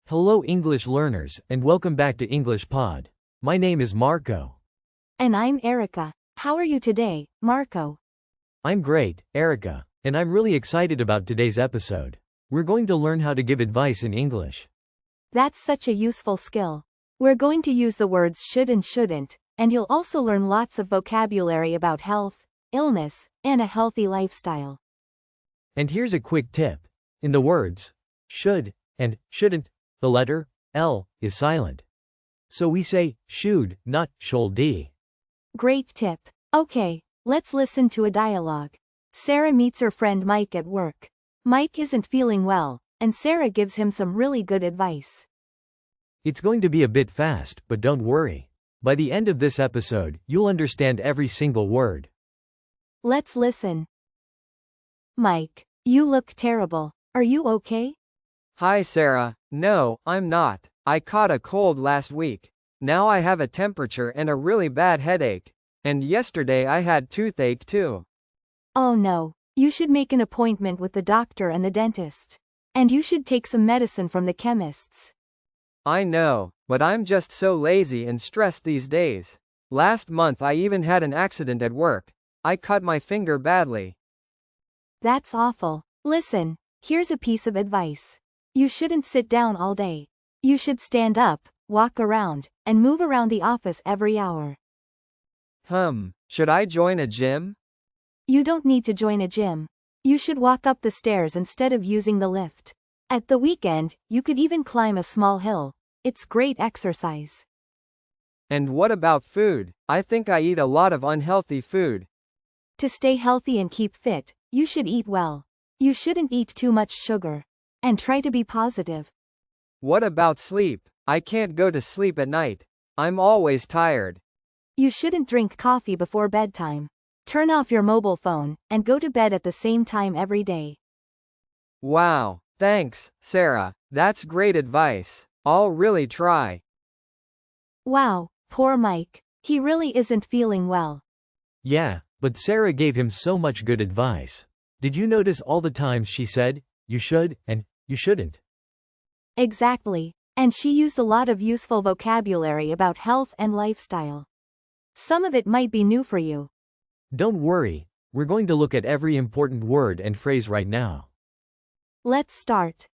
Hello English learners and welcome back to English Pod. My name is Marco. And I'm Erica. How are you today, Marco? I'm great, Erica, and I'm really excited about today's episode. We're going to learn how to give advice in English. That's such a useful skill. We're going to use the words should and shouldn't, and you'll also learn lots of vocabulary about health, illness, and a healthy lifestyle. And here's a quick tip. In the words should and shouldn't, the letter L is silent. So we say should, not should. Great tip. Okay, let's listen to a dialogue. Sarah meets her friend Mike at work. Mike isn't feeling well, and Sarah gives him some really good advice. It's going to be a bit fast, but don't worry. By the end of this episode, you'll understand every single word. Let's listen. Mike, you look terrible. Are you okay? Hi Sarah, no, I'm not. I caught a cold last week. Now I have a temperature and a really bad headache. And yesterday I had toothache too. Oh no, you should make an appointment with the doctor and the dentist. And you should take some medicine from the chemists. I know, but I'm just so lazy and stressed these days. Last month I even had an accident at work. I cut my finger badly. That's awful. Listen, here's a piece of advice. You shouldn't sit down all day. You should stand up, walk around, and move around the office every hour. Should I join a gym? You don't need to join a gym. You should walk up the stairs instead of using the lift. At the weekend, you could even climb a small hill. It's great exercise. And what about food? I think I eat a lot of unhealthy food. To stay healthy and keep fit, you should eat well. You shouldn't eat too much sugar. And try to be positive. What about sleep? I can't go to sleep at night. I'm always tired. You shouldn't drink coffee before bedtime. Turn off your mobile phone, and go to bed at the same time every day. Wow, thanks, Sarah. That's great advice. I'll really try. Wow, poor Mike. He really isn't feeling well. Yeah, but Sarah gave him so much good advice. Did you notice all the times she said, you should, and you shouldn't? Exactly, and she used a lot of useful vocabulary about health and lifestyle. Some of it might be new for you. Don't worry, we're going to look at every important word and phrase right now. Let's start.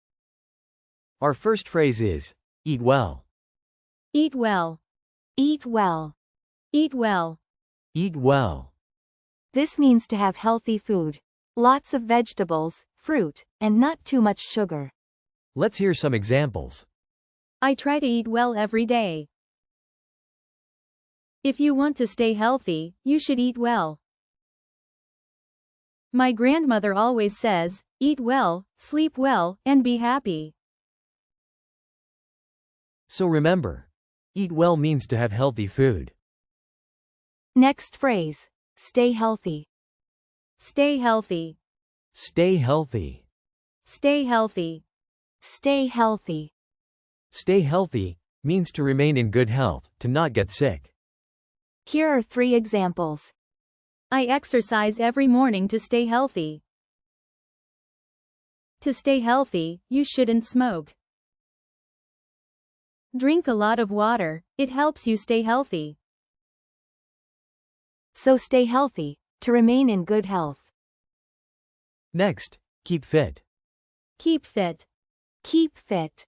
Our first phrase is, eat well. Eat well. Eat well. Eat well. Eat well. This means to have healthy food. Lots of vegetables, fruit, and not too much sugar. Let's hear some examples. I try to eat well every day. If you want to stay healthy, you should eat well. My grandmother always says, eat well, sleep well, and be happy. So remember, eat well means to have healthy food. Next phrase, stay healthy. Stay healthy. Stay healthy. Stay healthy. Stay healthy. Stay healthy means to remain in good health, to not get sick. Here are 3 examples. I exercise every morning to stay healthy. To stay healthy, you shouldn't smoke. Drink a lot of water, it helps you stay healthy. So stay healthy, to remain in good health. Next, keep fit. Keep fit. Keep fit.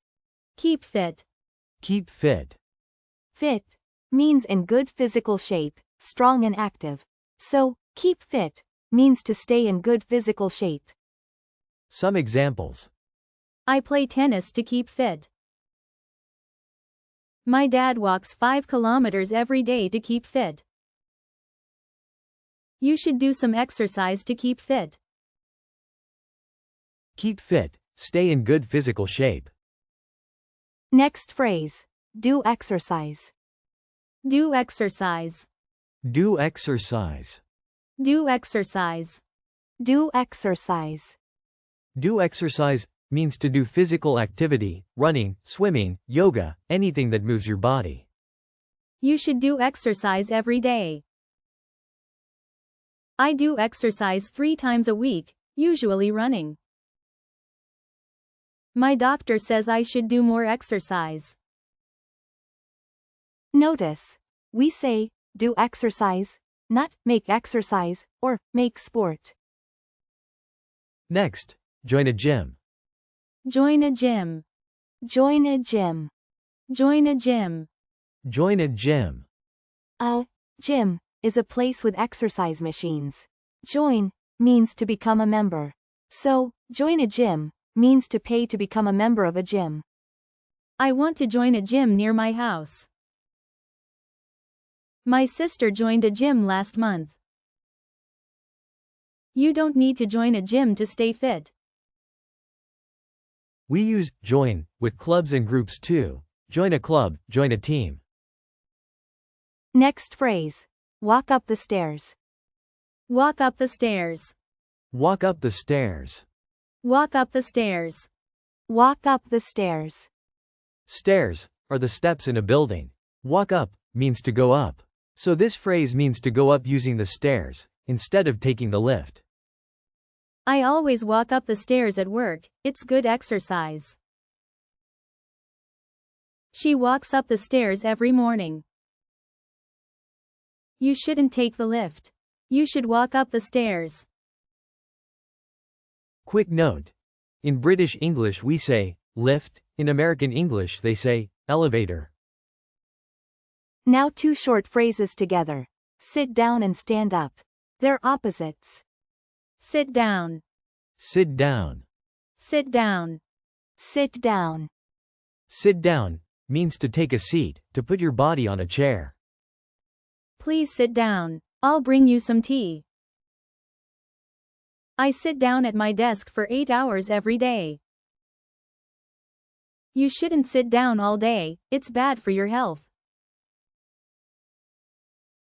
Keep fit. Keep fit. Fit means in good physical shape, strong and active. So, keep fit means to stay in good physical shape. Some examples. I play tennis to keep fit. My dad walks 5 kilometers every day to keep fit. You should do some exercise to keep fit. Keep fit, stay in good physical shape. Next phrase, do exercise. Do exercise. Do exercise. Do exercise. Do exercise. Do exercise means to do physical activity, running, swimming, yoga, anything that moves your body. You should do exercise every day. I do exercise 3 times a week, usually running. My doctor says I should do more exercise. Notice, we say, do exercise, not make exercise, or make sport. Next, join a gym. Join a gym. Join a gym. Join a gym. Join a gym. A gym is a place with exercise machines. Join means to become a member. So, join a gym means to pay to become a member of a gym. I want to join a gym near my house. My sister joined a gym last month. You don't need to join a gym to stay fit. We use join with clubs and groups too. Join a club, join a team. Next phrase. Walk up the stairs. Walk up the stairs. Walk up the stairs. Walk up the stairs. Walk up the stairs. Stairs are the steps in a building. Walk up means to go up. So this phrase means to go up using the stairs, instead of taking the lift. I always walk up the stairs at work, it's good exercise. She walks up the stairs every morning. You shouldn't take the lift. You should walk up the stairs. Quick note. In British English we say lift, in American English they say elevator. Now two short phrases together. Sit down and stand up. They're opposites. Sit down. Sit down. Sit down. Sit down. Sit down means to take a seat, to put your body on a chair. Please sit down. I'll bring you some tea. I sit down at my desk for 8 hours every day. You shouldn't sit down all day, it's bad for your health.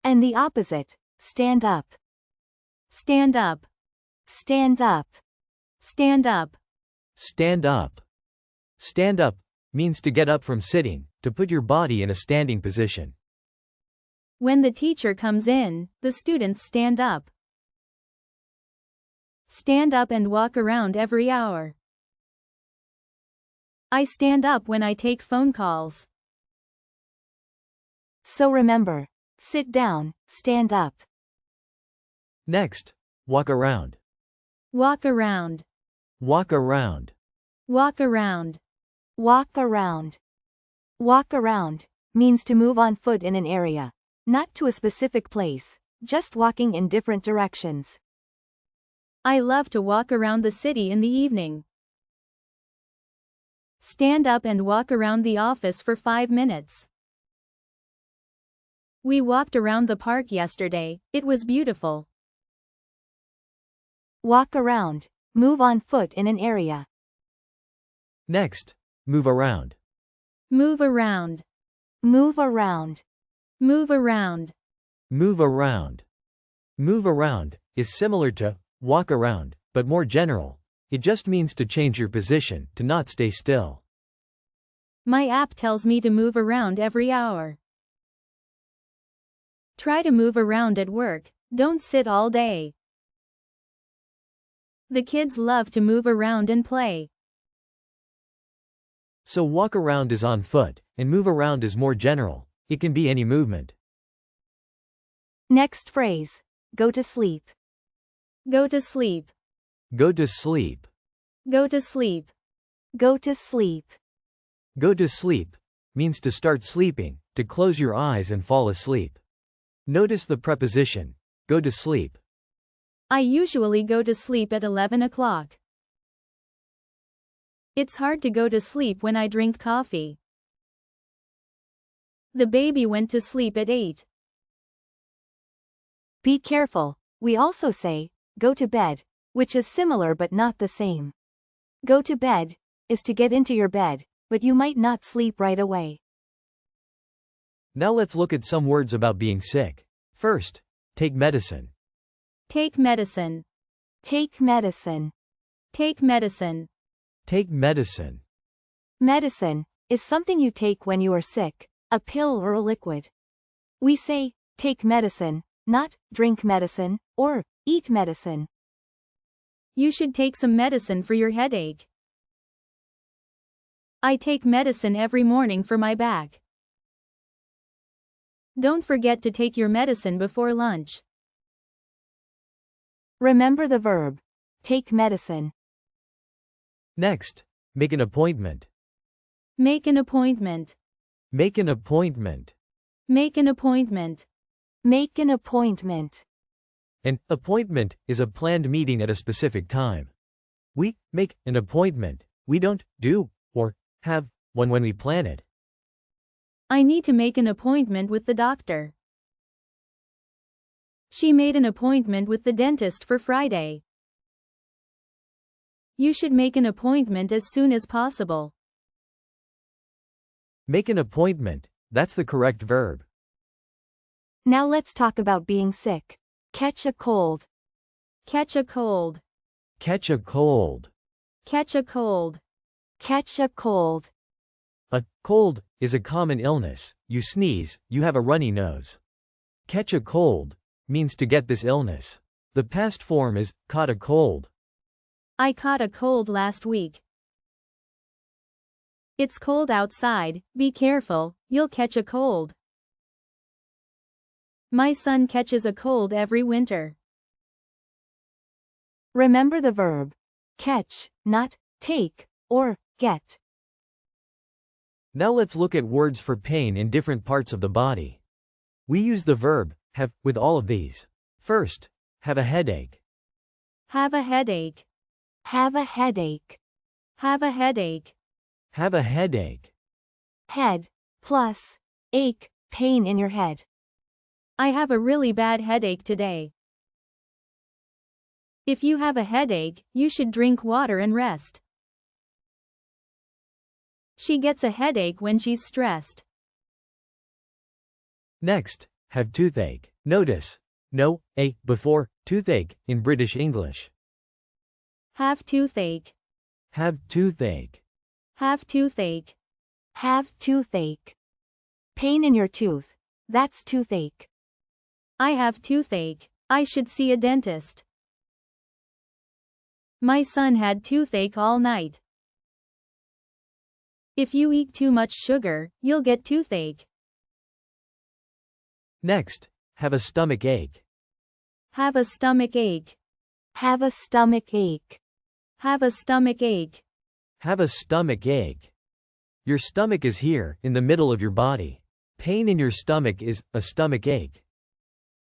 And the opposite. Stand up. Stand up. Stand up. Stand up. Stand up. Stand up means to get up from sitting, to put your body in a standing position. When the teacher comes in, the students stand up. Stand up and walk around every hour. I stand up when I take phone calls. So remember, sit down, stand up. Next, walk around. Walk around. Walk around. Walk around. Walk around. Walk around means to move on foot in an area, not to a specific place, just walking in different directions. I love to walk around the city in the evening. Stand up and walk around the office for 5 minutes. We walked around the park yesterday, it was beautiful. Walk around, move on foot in an area. Next, move around. Move around. Move around. Move around. Move around. Move around is similar to walk around, but more general. It just means to change your position, to not stay still. My app tells me to move around every hour. Try to move around at work, don't sit all day. The kids love to move around and play. So walk around is on foot, and move around is more general. It can be any movement. Next phrase. Go to sleep. Go to sleep. Go to sleep. Go to sleep. Go to sleep. Go to sleep means to start sleeping, to close your eyes and fall asleep. Notice the preposition, go to sleep. I usually go to sleep at 11 o'clock. It's hard to go to sleep when I drink coffee. The baby went to sleep at 8. Be careful. We also say, go to bed, which is similar but not the same. Go to bed is to get into your bed, but you might not sleep right away. Now let's look at some words about being sick. First, take medicine. Take medicine. Take medicine. Take medicine. Take medicine. Medicine is something you take when you are sick, a pill or a liquid. We say, take medicine, not drink medicine, or eat medicine. You should take some medicine for your headache. I take medicine every morning for my back. Don't forget to take your medicine before lunch. Remember the verb. Take medicine. Next, make an appointment. Make an appointment. Make an appointment. Make an appointment. Make an appointment. An appointment is a planned meeting at a specific time. We make an appointment. We don't do or have one when we plan it. I need to make an appointment with the doctor. She made an appointment with the dentist for Friday. You should make an appointment as soon as possible. Make an appointment. That's the correct verb. Now let's talk about being sick. Catch a cold. Catch a cold. Catch a cold. Catch a cold. Catch a cold. A cold is a common illness. You sneeze, you have a runny nose. Catch a cold means to get this illness. The past form is caught a cold. I caught a cold last week. It's cold outside, be careful, you'll catch a cold. My son catches a cold every winter. Remember the verb. Catch, not take, or get. Now let's look at words for pain in different parts of the body. We use the verb have with all of these. First, have a headache. Have a headache. Have a headache. Have a headache. Have a headache. Head, plus, ache, pain in your head. I have a really bad headache today. If you have a headache, you should drink water and rest. She gets a headache when she's stressed. Next, have toothache. Notice, no, a, before, toothache, in British English. Have toothache. Have toothache. Have toothache. Have toothache. Pain in your tooth. That's toothache. I have toothache. I should see a dentist. My son had toothache all night. If you eat too much sugar, you'll get toothache. Next, have a stomach ache. Have a stomach ache. Have a stomach ache. Have a stomach ache. Have a stomach ache. Your stomach is here, in the middle of your body. Pain in your stomach is a stomach ache.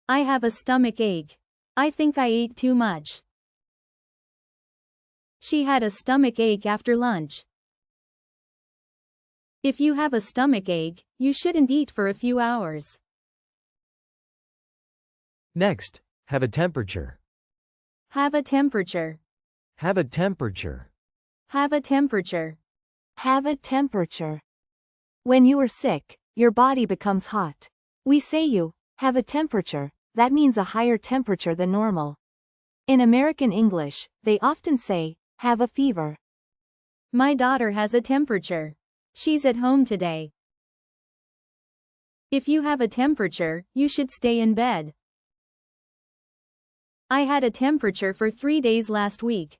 I have a stomach ache. I think I ate too much. She had a stomach ache after lunch. If you have a stomach ache, you shouldn't eat for a few hours. Next, have a temperature. Have a temperature. Have a temperature. Have a temperature. Have a temperature. When you are sick, your body becomes hot. We say you have a temperature. That means a higher temperature than normal. In American English, they often say, have a fever. My daughter has a temperature. She's at home today. If you have a temperature, you should stay in bed. I had a temperature for 3 days last week.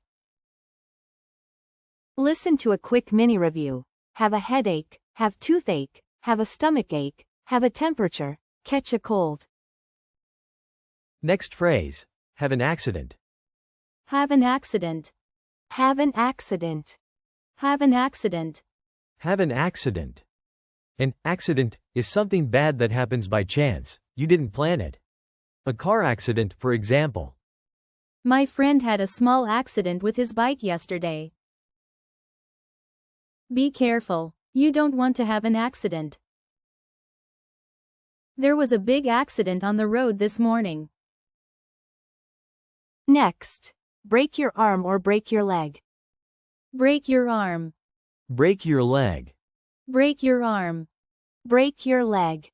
Listen to a quick mini review. Have a headache, have toothache, have a stomach ache, have a temperature, catch a cold. Next phrase, have an accident. Have an accident. Have an accident. Have an accident. Have an accident. An accident is something bad that happens by chance. You didn't plan it. A car accident, for example. My friend had a small accident with his bike yesterday. Be careful. You don't want to have an accident. There was a big accident on the road this morning. Next, break your arm or break your leg. Break your arm. Break your leg. Break your arm. Break your leg.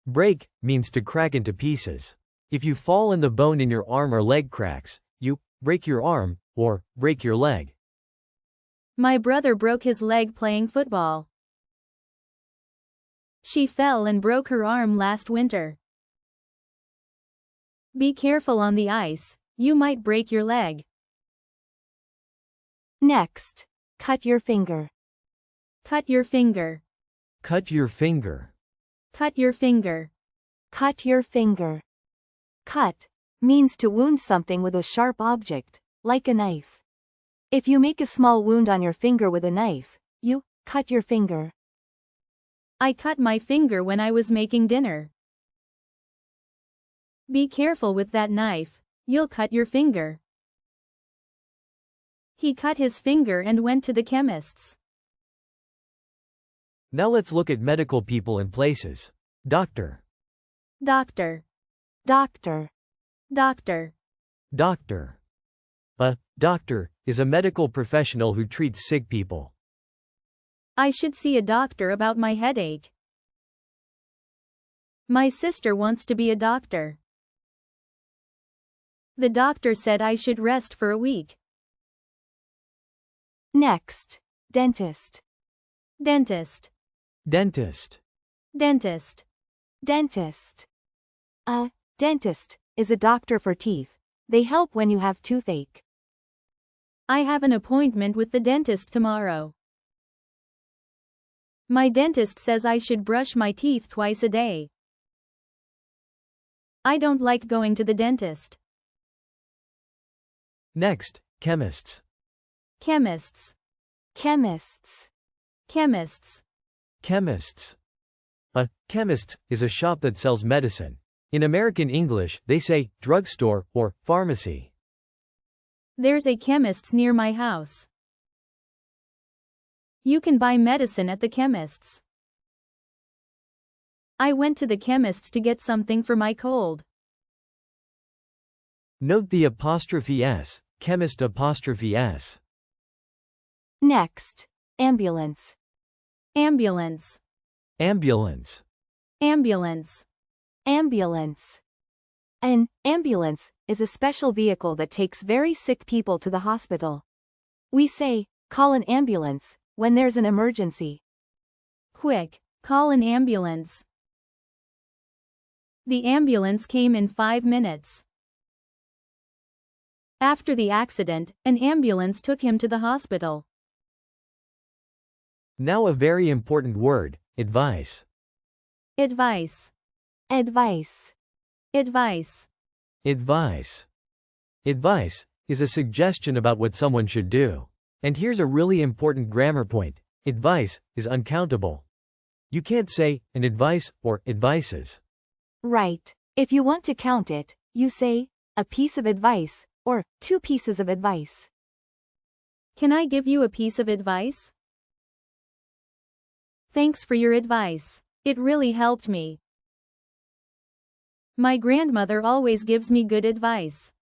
Break means to crack into pieces. If you fall and the bone in your arm or leg cracks, you break your arm or break your leg. My brother broke his leg playing football. She fell and broke her arm last winter. Be careful on the ice, you might break your leg. Next, cut your finger. Cut your finger. Cut your finger. Cut your finger. Cut your finger. Cut means to wound something with a sharp object, like a knife. If you make a small wound on your finger with a knife, you cut your finger. I cut my finger when I was making dinner. Be careful with that knife, you'll cut your finger. He cut his finger and went to the chemist's. Now let's look at medical people and places. Doctor. Doctor. Doctor. Doctor. Doctor. A doctor is a medical professional who treats sick people. I should see a doctor about my headache. My sister wants to be a doctor. The doctor said I should rest for a week. Next. Dentist. Dentist. Dentist. Dentist. Dentist. A dentist is a doctor for teeth. They help when you have toothache. I have an appointment with the dentist tomorrow. My dentist says I should brush my teeth twice a day. I don't like going to the dentist. Next, chemists. Chemists. Chemists. Chemists. Chemists. A chemist is a shop that sells medicine. In American English, they say drugstore or pharmacy. There's a chemist's near my house. You can buy medicine at the chemist's. I went to the chemist's to get something for my cold. Note the apostrophe s, chemist apostrophe s. Next. Ambulance. Ambulance. Ambulance. Ambulance. Ambulance. An ambulance is a special vehicle that takes very sick people to the hospital. We say, call an ambulance, when there's an emergency. Quick, call an ambulance. The ambulance came in 5 minutes. After the accident, an ambulance took him to the hospital. Now a very important word, advice. Advice. Advice. Advice. Advice. Advice is a suggestion about what someone should do. And here's a really important grammar point. Advice is uncountable. You can't say an advice or advices. Right. If you want to count it, you say, a piece of advice, or 2 pieces of advice. Can I give you a piece of advice? Thanks for your advice. It really helped me. My grandmother always gives me good advice.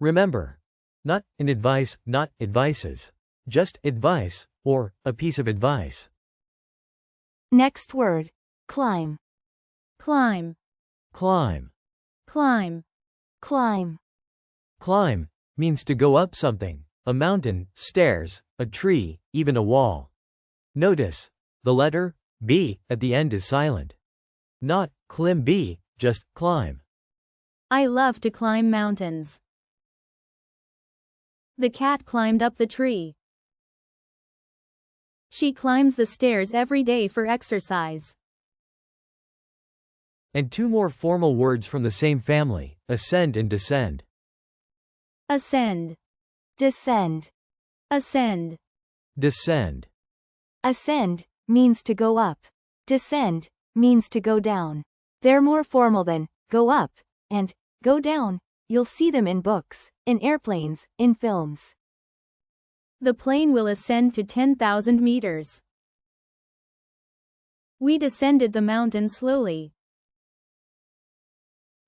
Remember, not an advice, not advices. Just advice, or a piece of advice. Next word. Climb. Climb. Climb. Climb. Climb. Climb means to go up something, a mountain, stairs, a tree, even a wall. Notice, the letter B at the end is silent. Not climb B, just climb. I love to climb mountains. The cat climbed up the tree. She climbs the stairs every day for exercise. And 2 more formal words from the same family, ascend and descend. Ascend. Descend. Ascend. Descend. Ascend means to go up. Descend means to go down. They're more formal than go up and go down. You'll see them in books, in airplanes, in films. The plane will ascend to 10,000 meters. We descended the mountain slowly.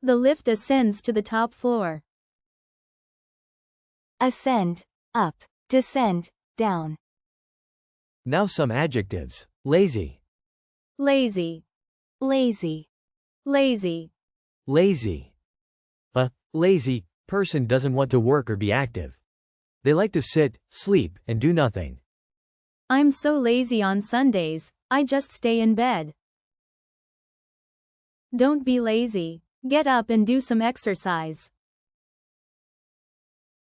The lift ascends to the top floor. Ascend, up, descend, down. Now some adjectives. Lazy. Lazy. Lazy. Lazy. Lazy. A lazy person doesn't want to work or be active. They like to sit, sleep, and do nothing. I'm so lazy on Sundays, I just stay in bed. Don't be lazy. Get up and do some exercise.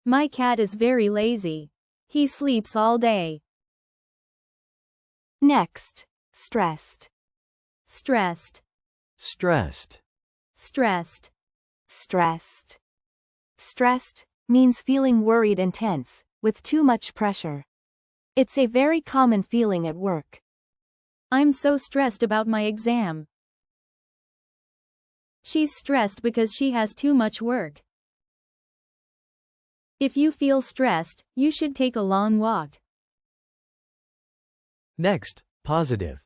My cat is very lazy. He sleeps all day. Next, stressed. Stressed. Stressed. Stressed. Stressed. Stressed means feeling worried and tense, with too much pressure. It's a very common feeling at work. I'm so stressed about my exam. She's stressed because she has too much work. If you feel stressed, you should take a long walk. Next, positive.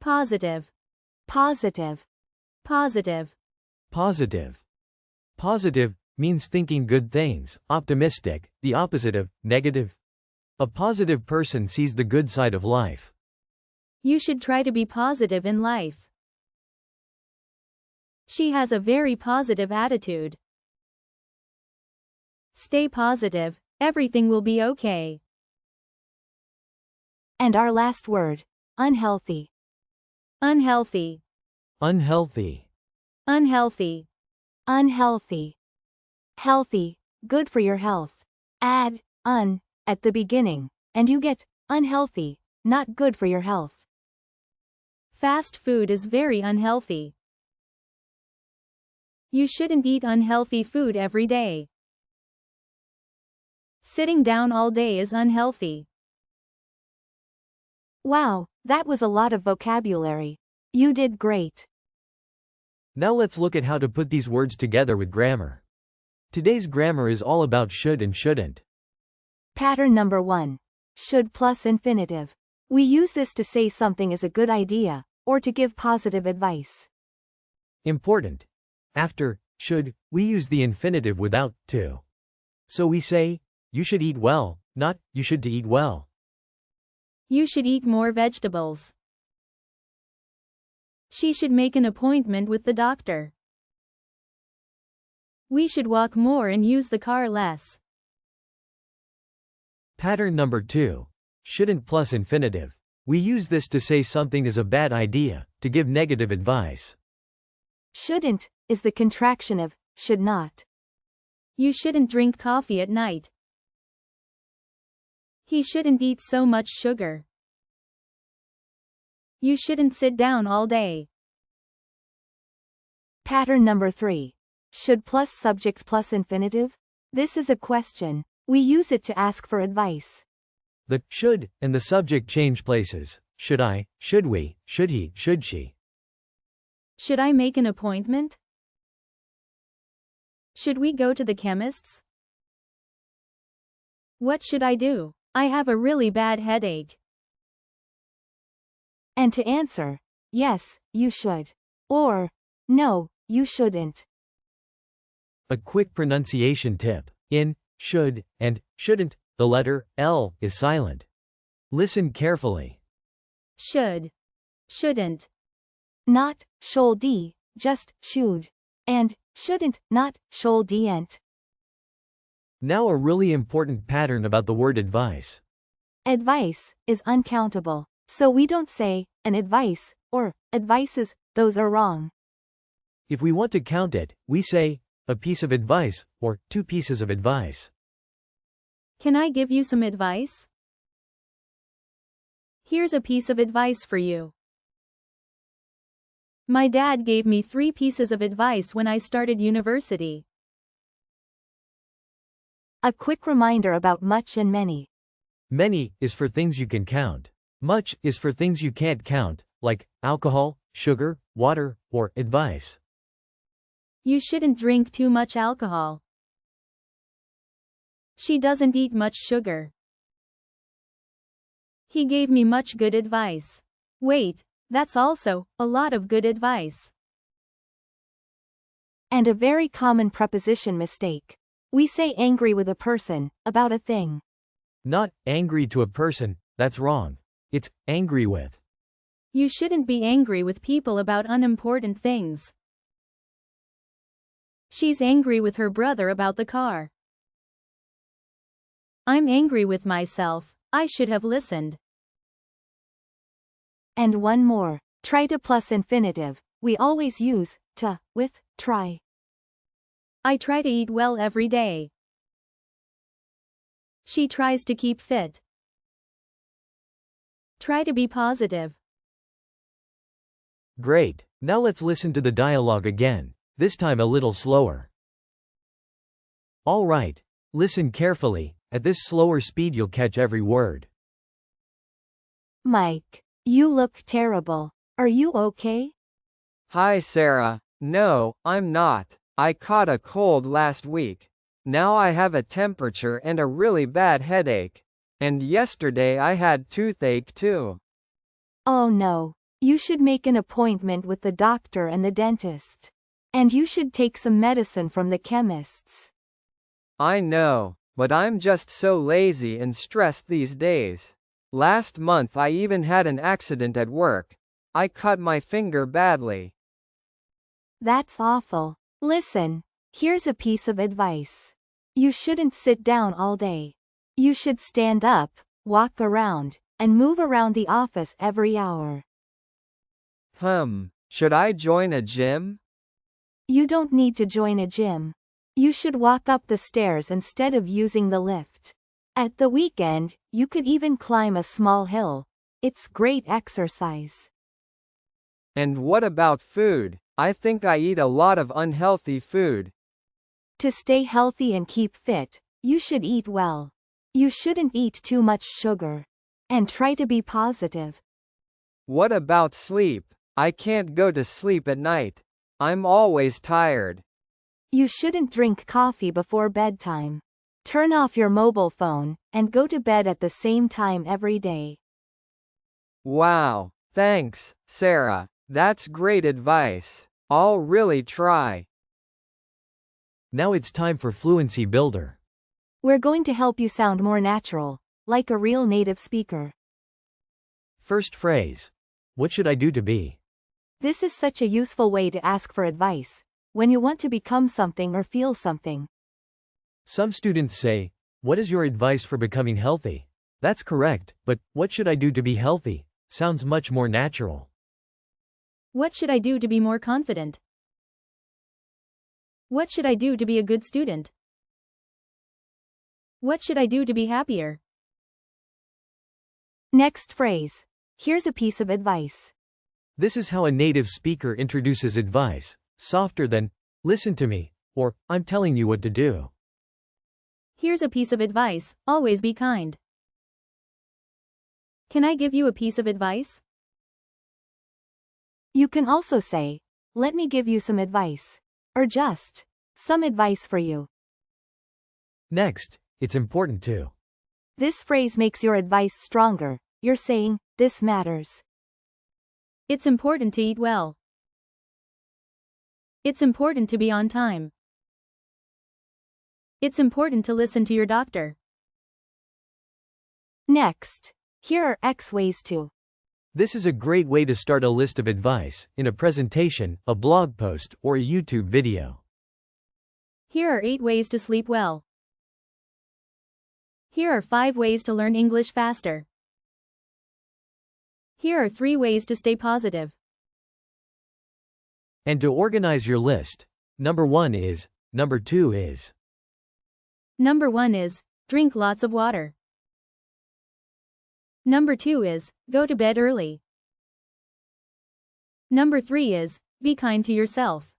Positive. Positive. Positive. Positive. Positive means thinking good things, optimistic, the opposite of negative. A positive person sees the good side of life. You should try to be positive in life. She has a very positive attitude. Stay positive, everything will be okay. And our last word, unhealthy. Unhealthy. Unhealthy. Unhealthy. Unhealthy. Healthy, good for your health. Add un at the beginning, and you get unhealthy, not good for your health. Fast food is very unhealthy. You shouldn't eat unhealthy food every day. Sitting down all day is unhealthy. Wow, that was a lot of vocabulary. You did great. Now let's look at how to put these words together with grammar. Today's grammar is all about should and shouldn't. Pattern number 1. Should plus infinitive. We use this to say something is a good idea, or to give positive advice. Important. After should, we use the infinitive without to. So we say, you should eat well, not you should to eat well. You should eat more vegetables. She should make an appointment with the doctor. We should walk more and use the car less. Pattern number 2. Shouldn't plus infinitive. We use this to say something is a bad idea, to give negative advice. Shouldn't is the contraction of should not. You shouldn't drink coffee at night. He shouldn't eat so much sugar. You shouldn't sit down all day. Pattern number 3. Should plus subject plus infinitive? This is a question. We use it to ask for advice. The should and the subject change places. Should I, should we, should he, should she. Should I make an appointment? Should we go to the chemist's? What should I do? I have a really bad headache. And to answer, yes, you should. Or, no, you shouldn't. A quick pronunciation tip. In should and shouldn't, the letter L is silent. Listen carefully. Should. Shouldn't. Not should, just should. And shouldn't, not shouldn't. Now a really important pattern about the word advice. Advice is uncountable. So we don't say an advice or advices, those are wrong. If we want to count it, we say a piece of advice or 2 pieces of advice. Can I give you some advice? Here's a piece of advice for you. My dad gave me 3 pieces of advice when I started university. A quick reminder about much and many. Many is for things you can count. Much is for things you can't count, like alcohol, sugar, water, or advice. You shouldn't drink too much alcohol. She doesn't eat much sugar. He gave me much good advice. Wait, that's also a lot of good advice. And a very common preposition mistake. We say angry with a person, about a thing. Not angry to a person, that's wrong. It's angry with. You shouldn't be angry with people about unimportant things. She's angry with her brother about the car. I'm angry with myself, I should have listened. And one more. Try to plus infinitive. We always use to with try. I try to eat well every day. She tries to keep fit. Try to be positive. Great. Now let's listen to the dialogue again, this time a little slower. All right. Listen carefully. At this slower speed you'll catch every word. Mike, you look terrible. Are you okay? Hi Sarah. No, I'm not. I caught a cold last week. Now I have a temperature and a really bad headache. And yesterday I had toothache too. Oh no. You should make an appointment with the doctor and the dentist. And you should take some medicine from the chemists. I know, but I'm just so lazy and stressed these days. Last month I even had an accident at work. I cut my finger badly. That's awful. Listen, here's a piece of advice. You shouldn't sit down all day. You should stand up, walk around, and move around the office every hour. Should I join a gym? You don't need to join a gym. You should walk up the stairs instead of using the lift. At the weekend, you could even climb a small hill. It's great exercise. And what about food? I think I eat a lot of unhealthy food. To stay healthy and keep fit, you should eat well. You shouldn't eat too much sugar. And try to be positive. What about sleep? I can't go to sleep at night. I'm always tired. You shouldn't drink coffee before bedtime. Turn off your mobile phone, and go to bed at the same time every day. Wow, thanks, Sarah. That's great advice. I'll really try. Now it's time for Fluency Builder. We're going to help you sound more natural, like a real native speaker. First phrase. What should I do to be? This is such a useful way to ask for advice, when you want to become something or feel something. Some students say, what is your advice for becoming healthy? That's correct, but what should I do to be healthy? Sounds much more natural. What should I do to be more confident? What should I do to be a good student? What should I do to be happier? Next phrase. Here's a piece of advice. This is how a native speaker introduces advice, softer than, listen to me, or, I'm telling you what to do. Here's a piece of advice, always be kind. Can I give you a piece of advice? You can also say, let me give you some advice. Or just, some advice for you. Next, it's important to. This phrase makes your advice stronger. You're saying, this matters. It's important to eat well. It's important to be on time. It's important to listen to your doctor. Next, here are X ways to. This is a great way to start a list of advice, in a presentation, a blog post, or a YouTube video. Here are 8 ways to sleep well. Here are 5 ways to learn English faster. Here are 3 ways to stay positive. And to organize your list, number 1 is, number 2 is. Number 1 is, drink lots of water. Number 2 is, go to bed early. Number 3 is, be kind to yourself.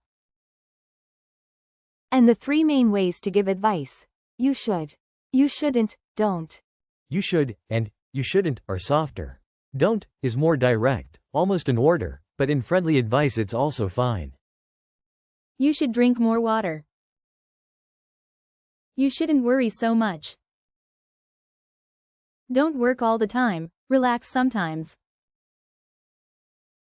And the 3 main ways to give advice. You should. You shouldn't, don't. You should, and, you shouldn't, are softer. Don't, is more direct, almost an order, but in friendly advice it's also fine. You should drink more water. You shouldn't worry so much. Don't work all the time, relax sometimes.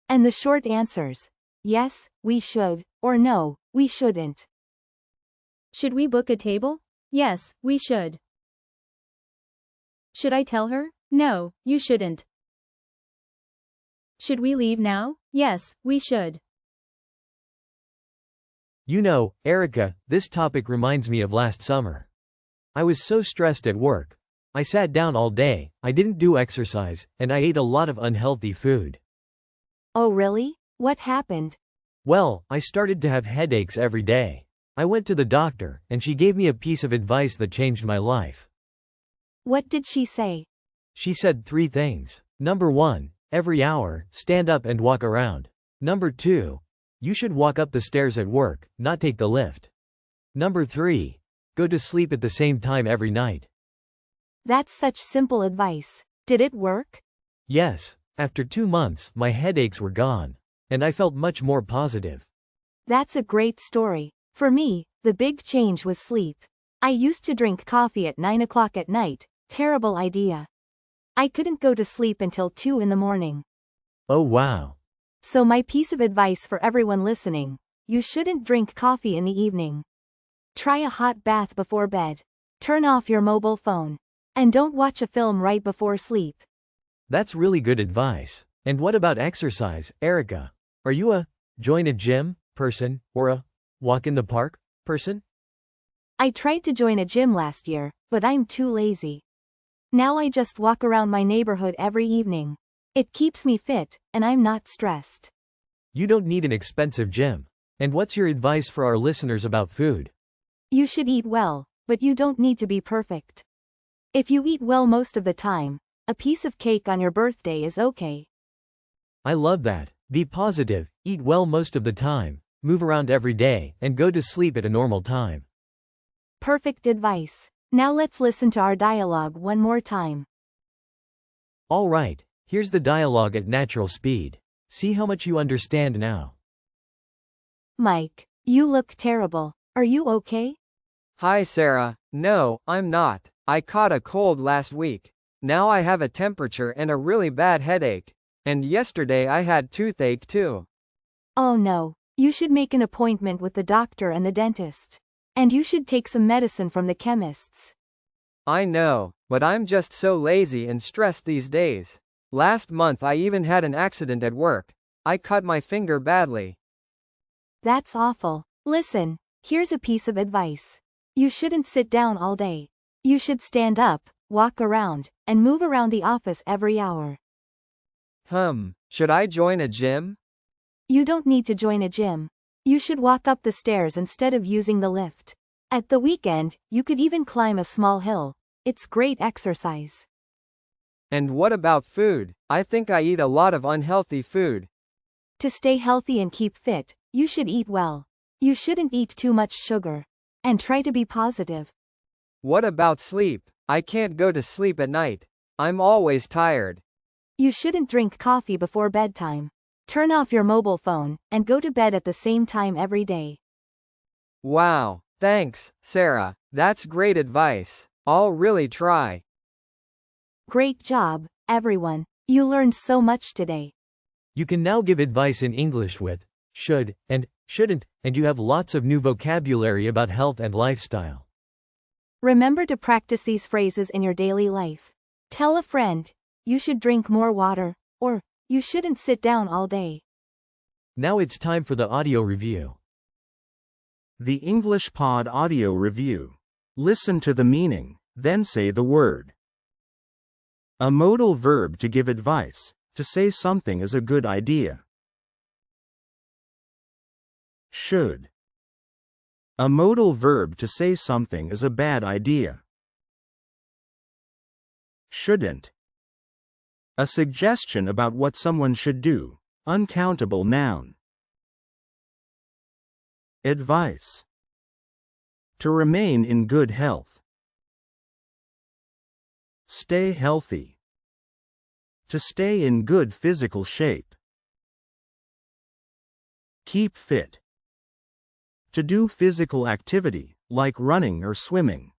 And the short answers. Yes, we should, or no, we shouldn't. Should we book a table? Yes, we should. Should I tell her? No, you shouldn't. Should we leave now? Yes, we should. You know, Erica, this topic reminds me of last summer. I was so stressed at work. I sat down all day, I didn't do exercise, and I ate a lot of unhealthy food. Oh really? What happened? Well, I started to have headaches every day. I went to the doctor, and she gave me a piece of advice that changed my life. What did she say? She said 3 things. Number 1. Every hour, stand up and walk around. Number 2. You should walk up the stairs at work, not take the lift. Number 3. Go to sleep at the same time every night. That's such simple advice. Did it work? Yes, after 2 months, my headaches were gone. And I felt much more positive. That's a great story. For me, the big change was sleep. I used to drink coffee at 9 o'clock at night, terrible idea. I couldn't go to sleep until 2 in the morning. Oh wow. So my piece of advice for everyone listening, you shouldn't drink coffee in the evening. Try a hot bath before bed. Turn off your mobile phone. And don't watch a film right before sleep. That's really good advice. And what about exercise, Erica? Are you a join a gym person or a walk in the park person? I tried to join a gym last year, but I'm too lazy. Now I just walk around my neighborhood every evening. It keeps me fit, and I'm not stressed. You don't need an expensive gym. And what's your advice for our listeners about food? You should eat well, but you don't need to be perfect. If you eat well most of the time, a piece of cake on your birthday is okay. I love that. Be positive, eat well most of the time, move around every day, and go to sleep at a normal time. Perfect advice. Now let's listen to our dialogue one more time. All right, here's the dialogue at natural speed. See how much you understand now. Mike, you look terrible. Are you okay? Hi Sarah, no, I'm not. I caught a cold last week. Now I have a temperature and a really bad headache. And yesterday I had toothache too. Oh no, you should make an appointment with the doctor and the dentist. And you should take some medicine from the chemists. I know, but I'm just so lazy and stressed these days. Last month I even had an accident at work. I cut my finger badly. That's awful. Listen, here's a piece of advice. You shouldn't sit down all day. You should stand up, walk around, and move around the office every hour. Should I join a gym? You don't need to join a gym. You should walk up the stairs instead of using the lift. At the weekend, you could even climb a small hill. It's great exercise. And what about food? I think I eat a lot of unhealthy food. To stay healthy and keep fit, you should eat well. You shouldn't eat too much sugar. And try to be positive. What about sleep? I can't go to sleep at night. I'm always tired. You shouldn't drink coffee before bedtime. Turn off your mobile phone, and go to bed at the same time every day. Wow, thanks, Sarah. That's great advice. I'll really try. Great job, everyone. You learned so much today. You can now give advice in English with should and shouldn't, and you have lots of new vocabulary about health and lifestyle. Remember to practice these phrases in your daily life. Tell a friend, you should drink more water, or you shouldn't sit down all day. Now it's time for the audio review. The English Pod Audio Review. Listen to the meaning, then say the word. A modal verb to give advice, to say something is a good idea. Should. A modal verb to say something is a bad idea. Shouldn't. A suggestion about what someone should do, uncountable noun. Advice. To remain in good health. Stay healthy. To stay in good physical shape. Keep fit. To do physical activity, like running or swimming.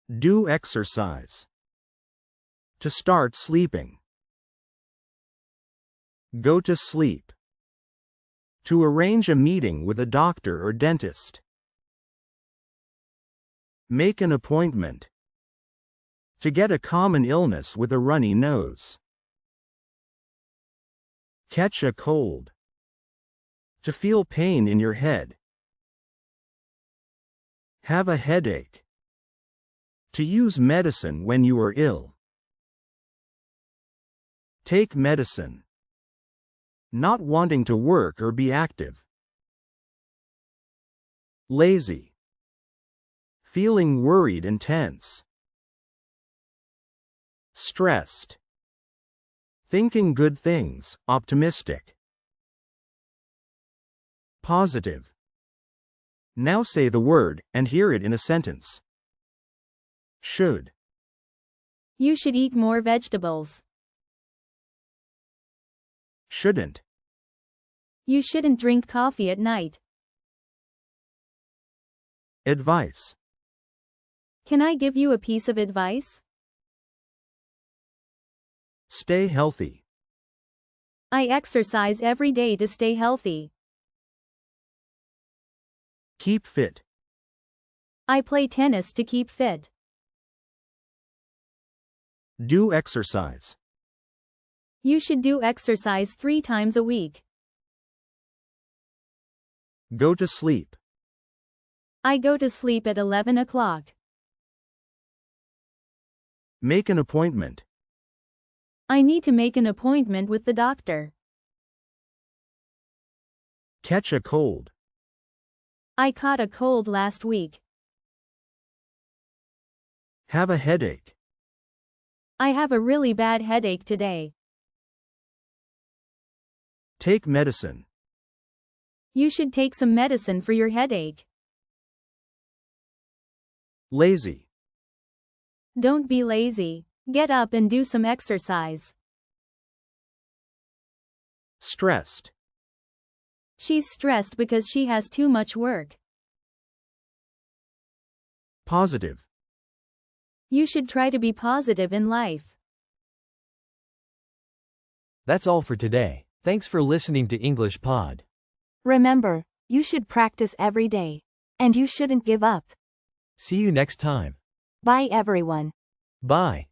Do exercise. To start sleeping. Go to sleep. To arrange a meeting with a doctor or dentist. Make an appointment. To get a common illness with a runny nose. Catch a cold. To feel pain in your head. Have a headache. To use medicine when you are ill. Take medicine. Not wanting to work or be active. Lazy. Feeling worried and tense. Stressed. Thinking good things, optimistic. Positive. Now say the word, and hear it in a sentence. Should. You should eat more vegetables. Shouldn't. You shouldn't drink coffee at night. Advice. Can I give you a piece of advice? Stay healthy. I exercise every day to stay healthy. Keep fit. I play tennis to keep fit. Do exercise. You should do exercise 3 times a week. Go to sleep. I go to sleep at 11 o'clock. Make an appointment. I need to make an appointment with the doctor. Catch a cold. I caught a cold last week. Have a headache. I have a really bad headache today. Take medicine. You should take some medicine for your headache. Lazy. Don't be lazy. Get up and do some exercise. Stressed. She's stressed because she has too much work. Positive. You should try to be positive in life. That's all for today. Thanks for listening to English Pod. Remember, you should practice every day. And you shouldn't give up. See you next time. Bye everyone. Bye.